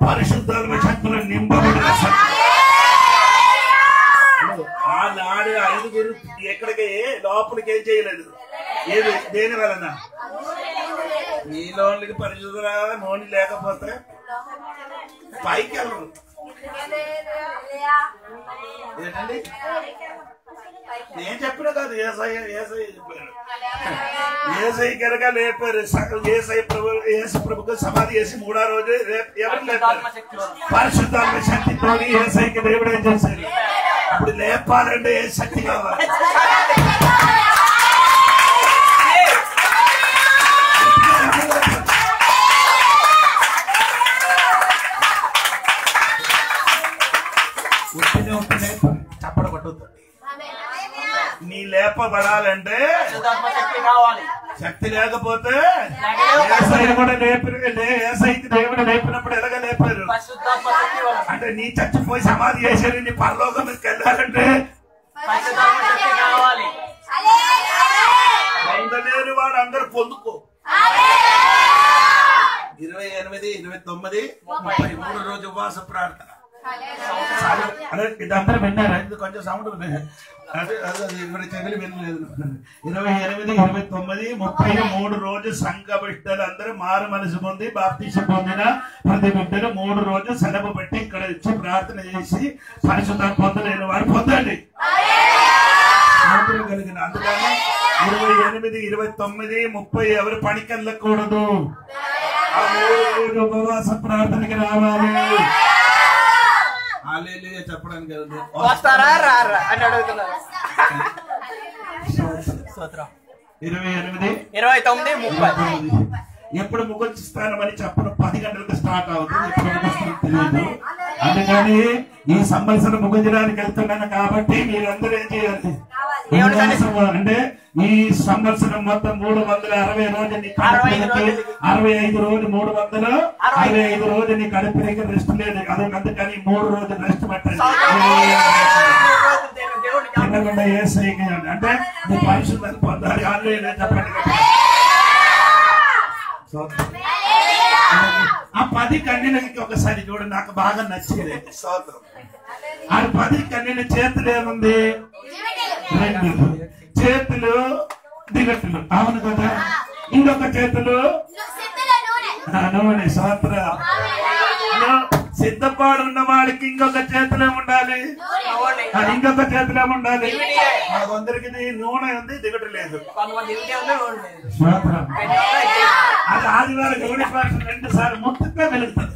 పరిశుద్ధాత్మ శక్తులను నింపబడిన ఆనాడు 5 ఎక్కడికి లోపలికి ఏం చేయలేదు. ఏది? దేని వలన? నీలోనికి పరిశుద్ధ నూనె లేకపోతే పైకి వెళ్ళరు. ఏంటండి? నేను చెప్పిన కాదు, ఏసై కనుక లేపారు. యేసు ప్రభుకు సమాధి చేసి 3వ రోజు ఎవరు లేపారు? పరిశుద్ధాత్మ శక్తితో ఏసైకి దేవుడు ఏం చేశారు? అప్పుడు లేపాలంటే ఏ శక్తి కావాలి? చప్పడ కొట్టద్దు. నీ లేపబడాలంటే శక్తి లేకపోతే ఏసైకి దేవుడు లేపినప్పుడు ఎలాగ లేపారు? అంటే నీ చచ్చిపోయి సమాధి చేశారు, నీ పరలోకం మీదకి వెళ్ళాలంటే పొందలేని వాడు అందరు పొందుకో. 28, 29, 33 రోజు ఉపవాస ప్రార్థన. అదే ఇది అందరూ విన్నారా? ఇది కొంచెం సౌండ్ అదే అదే ఇక్కడ చెవులు వినలేదు. 28, 29, 33 రోజు సంఘ బిడ్డలు అందరూ మారు మనసు పొంది బాప్తిసం పొందిన ప్రతి బిడ్డలు 3 రోజులు సెలవు పెట్టి ఇక్కడ ఇచ్చి ప్రార్థన చేసి పరిశుద్ధం పొందలేని వారు పొందండి కలిగిన. అందుకని 28, 29, 30 ఎవరు పనికి వెళ్ళకూడదు. ఆ 3 రోజులు ఉపవాస ప్రార్థనకి రావాలి. చెప్పడానికి వస్తారా రారా అని అడుగుతున్నారు. 28, 29, 30 ఎప్పుడు ముగించి స్థానం అని చెప్పడం 10 గంటలకు స్టార్ట్ అవుతుంది. ఎప్పుడు ముగిస్తుందో తెలియదు. అందుకని ఈ సంవత్సరం ముగించడానికి వెళ్తున్నాను కాబట్టి మీరందరూ ఏం చేయాలి అంటే ఈ సంవత్సరం మొత్తం 360 రోజులు నీ కడుపులకి 65 రోజులు 365 రోజులు నీ కడుపులకి రెస్ట్ లేదు. అదే అందుకని 3 రోజులు రెస్ట్ పెట్టండి. తినకుండా ఏసైకి అంటే నీ పరిశుద్ధాన్ని పొందాలి. ఆన్లైన్ చెప్పండి. ఆ 10 కన్యలకి ఒకసారి చూడు, నాకు బాగా నచ్చింది. ఆ 10 కన్యల చేతులు ఏముంది? 2 చేతులు దిగట్టులు. అవును కదా. ఇంకొక చేతులు నూనె. సోత్ర సిద్ధపాడున్న వాడికి ఇంకొక చేతులు ఏముండాలి? ఇంకొక చేతులు ఏముండాలి? మనకందరికి నూనె ఉంది, దిగటు లేదు. అది ఆదివారం 2 సార్లు ముట్టుగా వెలుగుతుంది.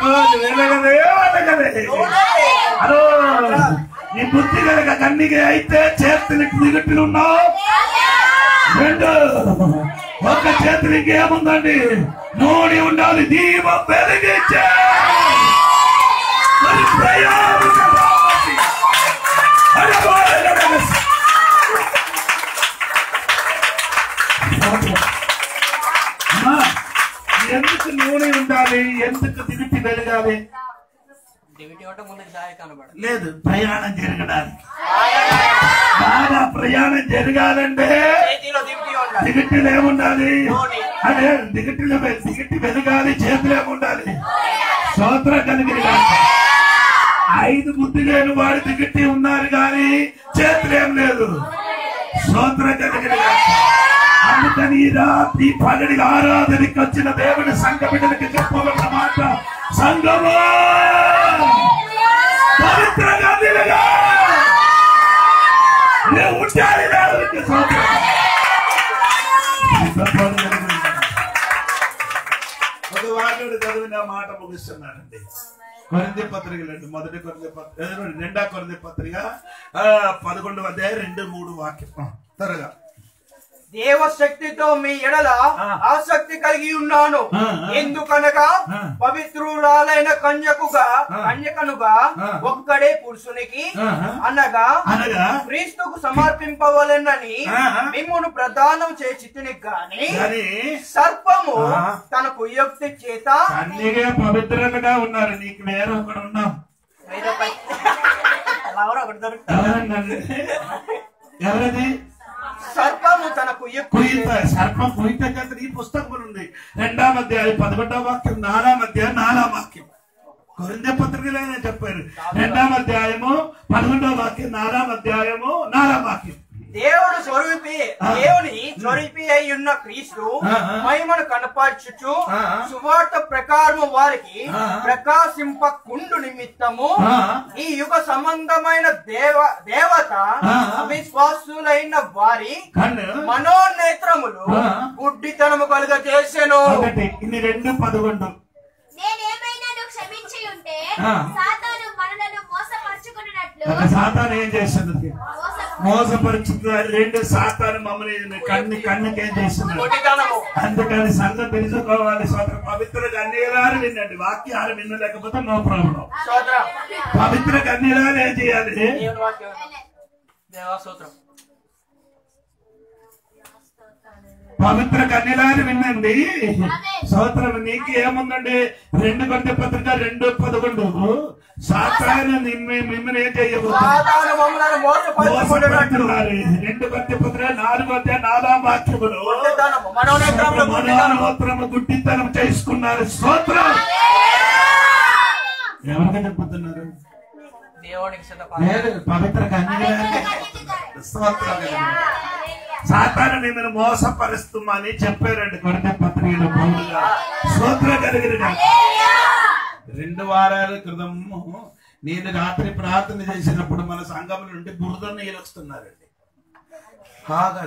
రోజు వెలగదే వెలగదే. అదో నీ బుద్ధి కనుక కన్నిగా అయితే చేతులకి దిగట్టులు ఉన్నావు. 2 ఒక చేతులకి ఏముందండి? నూనె ఉండాలి. దీపం వెలిగించే ఎందుకు నూనె ఉండాలి? ఎందుకు దివిటి వెలగాలి? లేదు, ప్రయాణం జరగడానికి. బాగా ప్రయాణం జరగాలంటే దిగట్టులు ఏముండాలి? అదే దిగట్టులు దిగట్టి వెలగాలి. చేతులు ఏముండాలి? స్తోత్రం కలిగిన 5 బుద్ధి లేని వాడు దిగట్టి ఉన్నారు కానీ చేతులు ఏం లేదు. స్తోత్రం కలిగిన. అందుకని ఈ రాత్రి పగడి ఆరాధనకి వచ్చిన దేవుని సంఘ బిడ్డలకి చెప్పవలసిన మాట, సంఘమా పవిత్రంగా నిలగా ఉండాలి. ఒక వాడు చదివిన మాట ముగిస్తున్నానండి. కొరింథీ పత్రికలండి. మొదటి కొరింథీ పత్రిక, 2వ కొరింథీ పత్రిక 11వ అధ్యాయం 2-3 వాక్యం త్వరగా. దేవశక్తితో మీ ఎడల ఆసక్తి కలిగి ఉన్నాను. ఎందుకనగా పవిత్రురాలైన కన్యకనుగా ఒక్కడే పురుషునికి అనగా క్రీస్తుకు సమర్పింపవలెనని మిమ్మును ప్రదానం చేసితిని గాని సర్పము తన కుయుక్తి చేత పవిత్రులుగా ఉన్నారు. నీకు వేరే ఒకడు ఉన్నాం. ఎవరది? సర్పము తన సర్పం కుయిత చేత ఈ పుస్తకం ఉంది. 2వ అధ్యాయం 11వ వాక్యం, 4వ అధ్యాయం 4వ వాక్యం. కొరింథీ పత్రికలో చెప్పారు. 2వ అధ్యాయము 11వ వాక్యం, 4వ అధ్యాయము 4వ వాక్యం. దేవుడు దేవుని స్వరూపి అయి ఉన్న క్రీస్తు మహిమను కనపరచుచు సువార్త ప్రకారము వారికి ప్రకాశింపకుండు నిమిత్తము ఈ యుగ సంబంధమైన దేవత అవిశ్వాసులైన వారి మనోనేత్రములు గుడ్డితనము కలుగ చేసెను. ఇన్ని 2:11. క్షమించి ఉంటే సాతాను మనలను మోసపరుచుకున్నట్లు. సాతాను ఏం చేస్తుంది? మోసపరుచుతున్నారు. 2 సాతాను మమ్మల్ని కన్నుకేం చేస్తున్నారు. అందుకని సంఘం తెలుసుకోవాలి. పవిత్ర కన్యలారు వినండి. వాక్యాలు వినలేకపోతే నో ప్రాబ్లం. పవిత్ర కన్యలారు ఏం చేయాలి? పవిత్ర కన్యలారు వినండి. స్తోత్రం. నీకు ఏముందండి? 2 కొరింథీ పత్రిక 2:11. సాతాను మిమ్మల్ని ఏం చేయబోతున్నారు? 2 కొరింథీ పత్రిక 4వ అధ్యాయం 4వ వాక్యములో మనోనేత్రము గుడ్డితనం చేసుకున్నారు. స్తోత్రం. ఎవరికి చెప్పుతున్నారు? దేవునికి పవిత్ర సాతాను మిమ్మల్ని మోసపరుస్తామని చెప్పారండి కొరింథీ పత్రికలో పౌలుగా. స్తోత్రం కలిగిన 2 వారాల క్రితము నేను రాత్రి ప్రార్థన చేసినప్పుడు మన సంఘం నుండి బురద నీళ్ళు వస్తున్నారండి. కాదు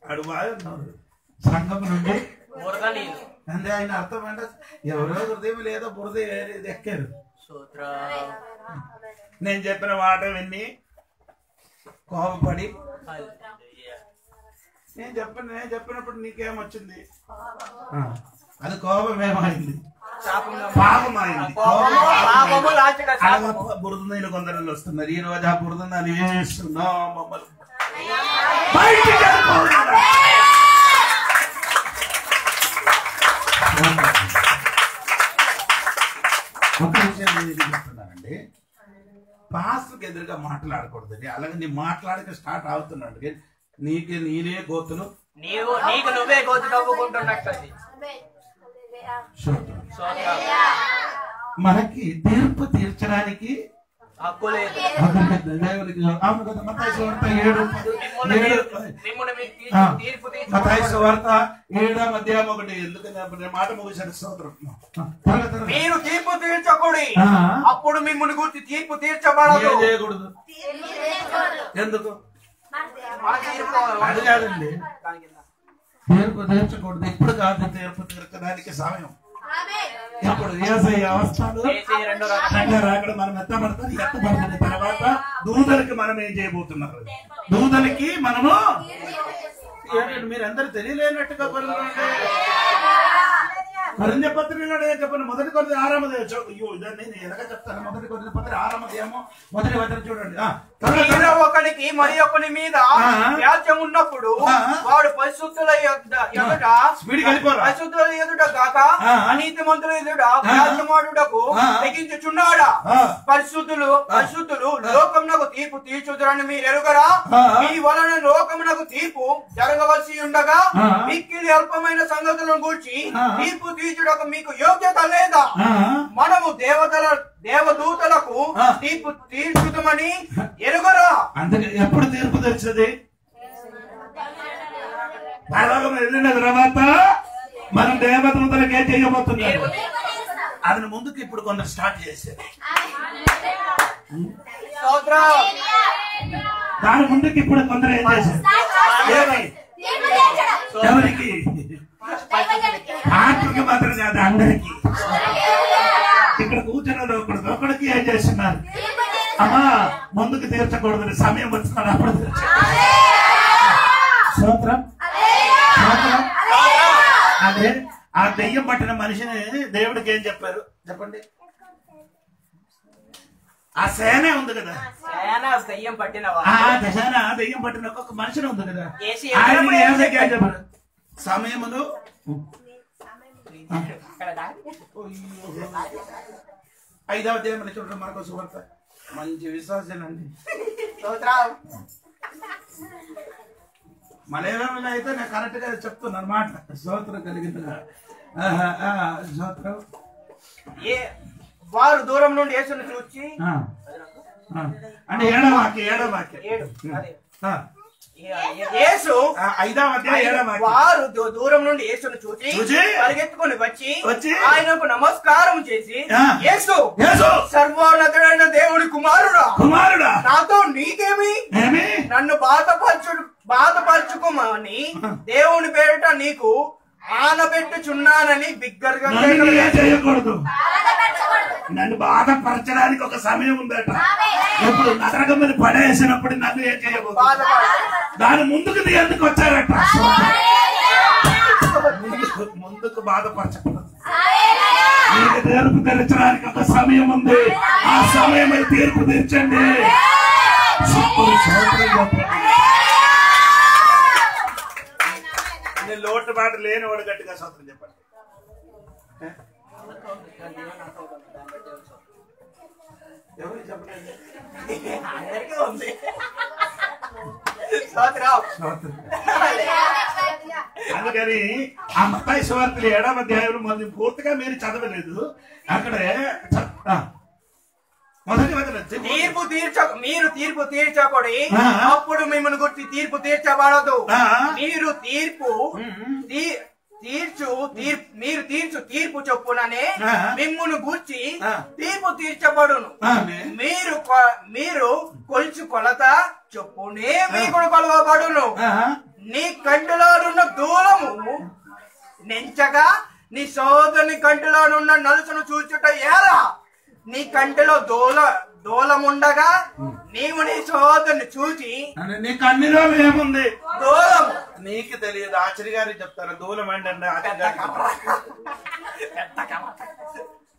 అడు వాడున్నారు సంఘం నుండి బురద నీళ్ళు అంటే ఆయన అర్థం అంటే ఎవరో హృదయం లేదో బురద ఎక్కారు. నేను చెప్పిన మాట విని కోపపడి నేను చెప్పినప్పుడు నీకేమొచ్చింది? అది కోపమేమైంది? పాపమైంది. బురద నీళ్ళు కొందరు వస్తున్నారు. ఈ రోజు ఆ బురద వేస్తున్నాం మమ్మల్ని ఒక విషయం నేను చెప్తున్నానండి, పాస్టర్కి ఎదురుగా మాట్లాడకూడదండి. అలాగే నీ మాట్లాడక స్టార్ట్ అవుతున్నాడు నేనే గోతులు నీకు నువ్వే గోతు తవ్వుకుంటున్నట్టు. మనకి తీర్పు తీర్చడానికి హక్కు లేదు. అవును కదా. మత్తయి సువార్త 7:1 ఎందుకంటే మాట ముగిసాడు. స్తోత్రం. మీరు తీర్పు తీర్చకూడదు, అప్పుడు మిమ్మల్ని గురించి తీర్పు తీర్చబడదు. చేయకూడదు. ఎందుకు? అది కాదండి, తీర్పు తీర్చకూడదు. ఇప్పుడు కాదు తీర్పు తీర్చడానికి సమయం. ఇప్పుడు యేసయ్య అవస్థలు రాకడ మనం ఎత్తబడుతుంది. తర్వాత దూతలకి మనం ఏం చేయబోతున్నారు? దూతలకి మనము మీరందరూ తెలియలేనట్టుగా కొరింథీ పత్రికలో చెప్పండి. మొదటి కొరింథీ 6వ నేను ఎలాగ చెప్తాను. మొదటి కొరింథీ పత్రిక 6వ అధ్యాయము 1వ వచనం చూడండి. ఒకనికి మరి ఒకని మీద వ్యాజ్యం ఉన్నప్పుడు వాడు పరిశుద్ధుల ఎదుట కాక అనీతిమంతుల ఎదుట వ్యాజ్యమాడుటకు తెగించుచున్నాడా? పరిశుద్ధులు లోకమునకు తీర్పు తీర్చుదురని మీరు ఎరుగరా? మీ వలన లోకమునకు తీర్పు జరగవలసి ఉండగా మిక్కిలి అల్పమైన సంగతులను గూర్చి తీర్పు తీర్చుటకు మీకు యోగ్యత లేదా? మనము దేవదూతలకు తీర్పు తీర్చుదామని ఎరుగరా? అందుకే ఎప్పుడు తీర్పు తెచ్చది? పరలోకం వెళ్ళిన తర్వాత మనం దేవదూతలకు ఏం చేయబోతున్నాం? అది ముందుకు ఇప్పుడు కొందరు స్టార్ట్ చేశారు. దాని ముందుకు ఇప్పుడు కొందరు ఏం చేశారు? ఎవరికి? ఆత్మకి మాత్రం కాదు, అందరికి. ఇక్కడ కూర్చున్న ఒకడికి ఏం చేస్తున్నారు? అమ్మా ముందుకు తీర్చకూడదు, సమయం వచ్చినాడు అప్పుడు స్తోత్రం. అదే ఆ దెయ్యం పట్టిన మనిషిని దేవుడికి ఏం చెప్పారు చెప్పండి? ఆ సేనే ఉంది కదా, దెయ్యం పట్టిన దెయ్యం పట్టిన ఒక్కొక్క మనిషిని ఉంది కదా, ఆయన ఏం చెప్పారు? సమయమును 5వ అధ్యాయం చూడండి. మార్కు సువార్త. మంచి విశ్వాసేనండి. మలయాళంలో అయితే నేను కరెక్ట్ గా చెప్తున్నా అన్నమాట. స్తోత్రం కలిగిందిగా. స్తోత్రం. వారు దూరం నుండి యేసును చూచి అంటే 7వ వాక్యం యేసు 5వ అధ్యాయం 7వ వాక్యం. వారు దూరం నుండి యేసును చూచి పరిగెత్తుకొని వచ్చి ఆయనకు నమస్కారం చేసి, యేసు సర్వోన్నతుడైన దేవుడి కుమారుడా, నాతో నీకేమి? నన్ను బాధపరచుకోమని దేవుని పేరిట నీకు ఆనబెట్టుచున్నానని బిగ్గరగా చేయకూడదు. నన్ను బాధపరచడానికి ఒక సమయం ఉందట. ఎప్పుడు నరకం మీద పడేసినప్పుడు నన్ను ఏం చేయకూడదు. దాని ముందుకు ఎందుకు వచ్చారట? ముందుకు బాధపరచకూడదు. మీకు తీర్పు తెరచడానికి ఒక సమయం ఉంది. ఆ సమయం తీర్పు తీర్చండి. లోటు మాట లేని వాడు గట్టిగా సూత్రం చెప్పండి. ఎవరు చెప్పలేదు? అందరికీ ఉంది. అందుకని ఆ మత్తయి సువార్త 7వ అధ్యాయంలో మళ్ళీ పూర్తిగా మీరు చదవలేదు. అక్కడే మీరు తీర్పు తీర్చకూడి అప్పుడు మిమ్మల్ని గురించి తీర్పు తీర్చబడదు. మీరు తీర్చు తీర్పు చొప్పుననే మిమ్మును గూర్చి తీర్పు తీర్చబడును. మీరు కొలుచు కొలత చొప్పునే మీకు కొలవబడును. నీ కంటిలోనున్న దూలము నెంచగా నీ సోదరుని కంటిలోనున్న నలుసును చూచుట ఎలా? నీ కంటిలో దూలముండగా నీవు నీ సోదరుని చూచి నీ కన్నులో ఏముంది? దూలం. నీకు తెలియదు, ఆచార్య గారికి చెప్తారు. దూలం ఏంటంటే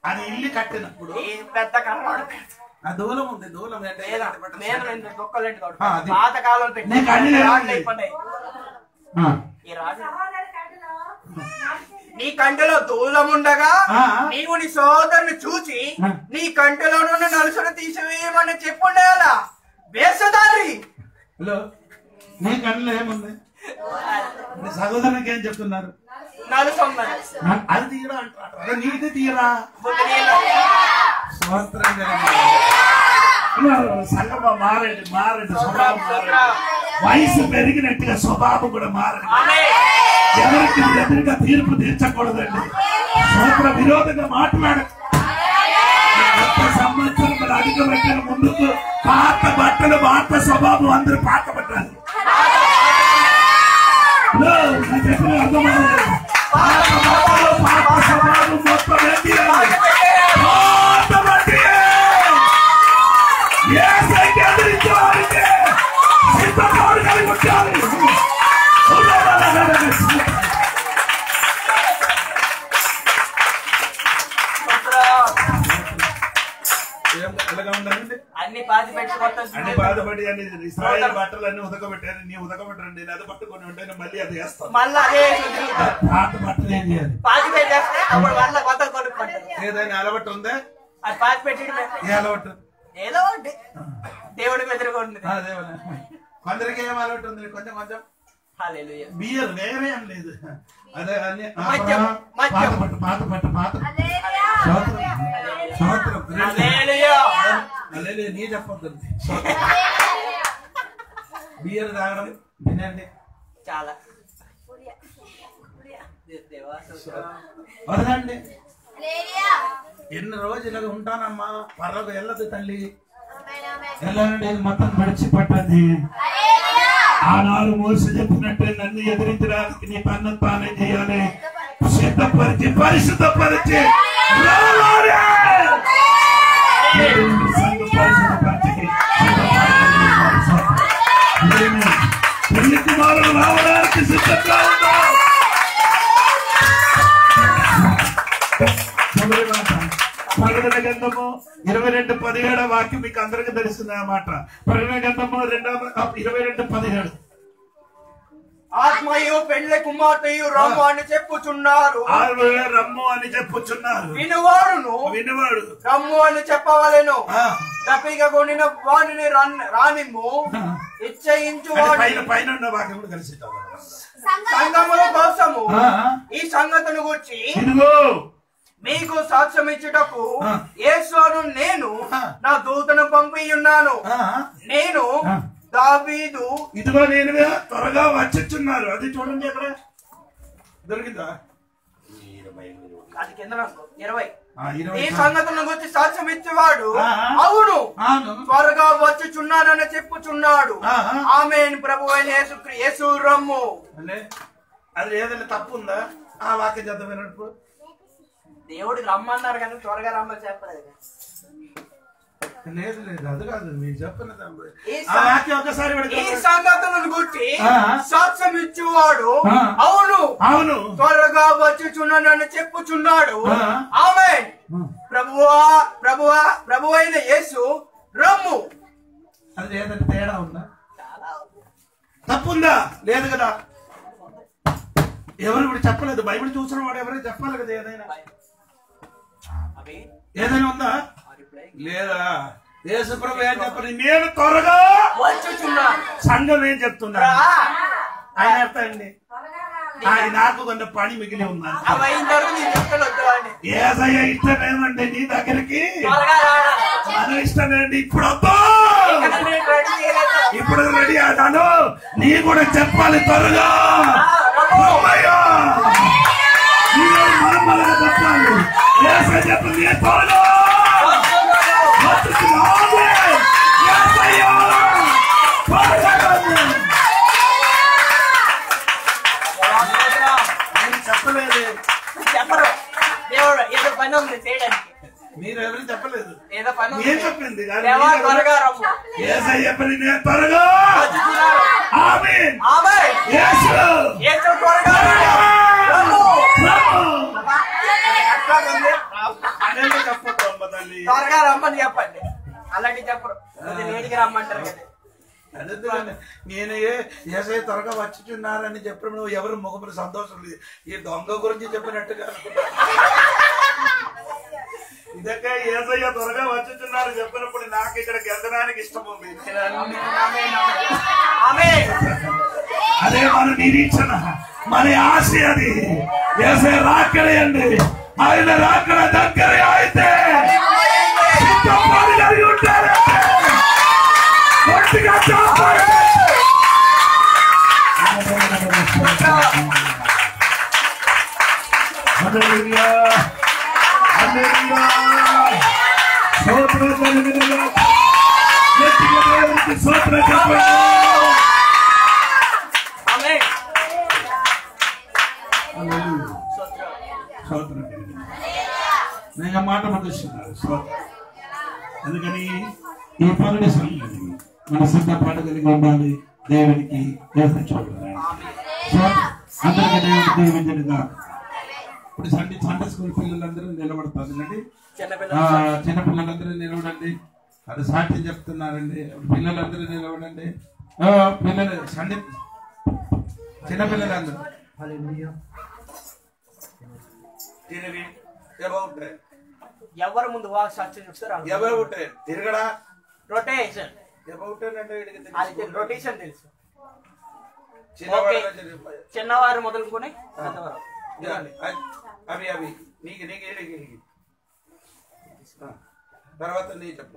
అది ఇల్లు కట్టినప్పుడు పెద్ద కర్ర ఆ దూలం ఉంది. దూలం పాతకాలం నీ కంటిలో దూలముండగా నీవు నీ సోదరుని చూచి నీ కంటిలో నుండి నలుసును తీసివేయమని చెప్పుండేలా వేసదారి. హలో, నీ కన్నులో ఏముంది? నీ సహోదరునికి ఏం చెప్తున్నారు? నలుసు అది తీయరా అంటారు. నీది తీయరా? సంగమ మారండి, స్వభావం మారండి. వయసు పెరిగినట్టుగా స్వభావం కూడా మారండి. ఎవరికి ఎదురుగా తీర్పు తీర్చకూడదండి. స్వతంత్ర విరోధంగా మాట్లాడదు. సంవత్సరం అధికమైన ముందుకు పాత బట్టలు పాత స్వభావం అందరూ పాత పట్టాలి. అర్థమవుతుంది. పాత బట్టలు పాత స్వభావం మొత్తం ఎదిరించే వారికి సిద్ధపడి కలిగి ఉండాలి. అన్ని బాధపడి ఇశ్రాయేలు బట్టలు అన్ని ఉదకబెట్టారు. నీ ఉదకబెట్టండి, అది పట్టుకొని ఉంటే మళ్ళీ అది వేస్తాం. పాత బట్టలు ఏం చేయాలి? ఏదైనా అలవాటు ఉందా? అది పాతి పెట్టి ఏ అలవాటు? ఏదో దేవుడికి ఎదురుకుంటుంది. కొందరికి ఏం అలవాటు ఉంది? కొంచెం కొంచెం హల్లెలూయా. బియ్యం వేరే ఏం లేదు. అదే అన్ని మద్యం. పాత నీ చెప్పద్దు. బియ్యం తాగడం తినండి చాలా వదలండి. ఎన్ని రోజులు ఉంటానమ్మా, పర్రకు వెళ్ళదు తల్లి. వెళ్ళండి, మొత్తం మడిచిపట్టండి. ఆనాడు మోసి చెప్పినట్టే నన్ను ఎదిరించడానికి నీ పన్ను తానే చేయాలి. సిద్ధపరిచి పరిశుద్ధపరిచి పెళ్లి కుమారులు రావడానికి సిద్ధంగా ఉన్నారు. ప్రకటన గ్రంథము 22:17 వాక్యం మీకు అందరికీ తెలుస్తుంది అన్నమాట. ప్రకటన గ్రంథము 22:17 ఆత్మయు పెళ్లి కుమార్తెయు రమ్ము అని చెప్పుచున్నారు. వినువాడు రమ్ము అని చెప్పవలెను. తప్పిక కొనిన వాణిని రానిమ్ము, ఇచ్చయించు పైన వాక్యం కూడా కలిసి సంగముల కోసము ఈ సంగతును గురించి మీకు సాక్ష్యం ఇచ్చుటకు యేసును నేను నా దూతను పంపి ఉన్నాను. నేను దావీదు ఇదిగో నేను త్వరగా వచ్చుచున్నారు. అది చూడండి, ఎక్కడ దొరికిందా? అది కింద 20. ఈ సంగతుల గురించి సాక్ష్యం ఇచ్చేవాడు అవును త్వరగా వచ్చుచున్నానని చెప్పుచున్నాడు. ఆమేన్. ప్రభు అయిన యేసు రమ్ము. అది ఏదైనా తప్పు ఉందా? ఆ వాక్యం చదివినప్పుడు దేవుడికి రమ్మన్నారు కానీ త్వరగా రమ్మని చెప్పలేదు. లేదు అది కాదు మీరు చెప్పినది. ఒకసారి ఈ సంగతులను గురించి సాక్ష్యం ఇచ్చేవాడు అవును త్వరగా వచ్చుచున్నానని చెప్పుచున్నాడు. ఆమేన్. ప్రభు అయిన యేసు రమ్ము. అది ఏదైనా తేడా ఉందా? తప్పుందా? లేదు కదా. ఎవరు ఇప్పుడు చెప్పలేదు. బైబిల్ చూసిన వాడు ఎవరైనా చెప్పాలి కదా. ఏదైనా ఉందా? లేదా? యేసుప్రభు ఏం చెప్పండి? నేను త్వరగా వచ్చుచున్నా. సంఘం ఏం చెప్తున్నా? ఆయన అర్థండి, ఆయన నాకు కొంత పని మిగిలి ఉన్నాను. ఏదయ్యా ఇష్టమేమండి నీ దగ్గరికి మన ఇష్టం లేండి ఇప్పుడు వద్దు. ఇప్పుడు రెడీ అన్నాను, నీ కూడా చెప్పాలి త్వరగా. మరమలగా చెప్పాలి. చెప్పింది త్వరగా చెప్పలేదు. చెప్పరు దేవుడు ఏదో పని ఉంది చేయడానికి. మీరు ఎవరు చెప్పలేదు, ఏదో పని నేను చెప్పింది త్వరగా రమ్ము. చెప్పింది నేను త్వరగా. ఆమేన్. యేసు త్వరగా త్వరగా రమ్మని చెప్పండి. అలాంటి చెప్పరు, లేడికి రమ్మంటారు కదా. నేను ఏసై త్వరగా వచ్చుచున్నారని చెప్పిన నువ్వు ఎవరు ముఖములు సంతోషం లేదు. ఈ దొంగ గురించి చెప్పినట్టుగా అనుకుంటా. ఇదక్క ఏసయ్య త్వరగా వచ్చుచున్నారు చెప్పినప్పుడు నాకు ఇక్కడ గెలడానికి ఇష్టం ఉంది. అదే మన నిరీక్షణ, మన ఆశ. అది ఏసయ్య రాకడే అండి. ఆయన రాకడ దగ్గరే అయితే ఉంటారంటే గట్టిగా చెప్పండి. హల్లెలూయా, హల్లెలూయా. స్తోత్రం హల్లెలూయా. గట్టిగా దేవునికి స్తోత్రం చెప్పండి. ఆమేన్. హల్లెలూయా. స్తోత్రం. నేను మాట పడుతున్నాను. స్తోత్రం. అందుకని ఈ పనులు సంగతి మన సిద్ధపడగలిగి ఉండాలి. దేవునికి దేవుని చూడాలి. అందరికీ దేవుని దీవించనుగా. ఇప్పుడు సండే స్కూల్ పిల్లలందరూ నిలబడతారు అండి. చిన్నపిల్లలందరూ నిలబడండి. అది సాక్ష్యం చెప్తున్నారండి. పిల్లలందరూ నిలబడండి. పిల్లలు సండే చిన్నపిల్లలందరూ ఎవరు ముందు వాక్ సాక్ష్యం చూస్తారు. ఎవరు తిరగడా రొటేషన్ రొటేషన్ తెలుసు. చిన్నవారు మొదలుకొని అవి నీకు తర్వాత నీ చెప్పు.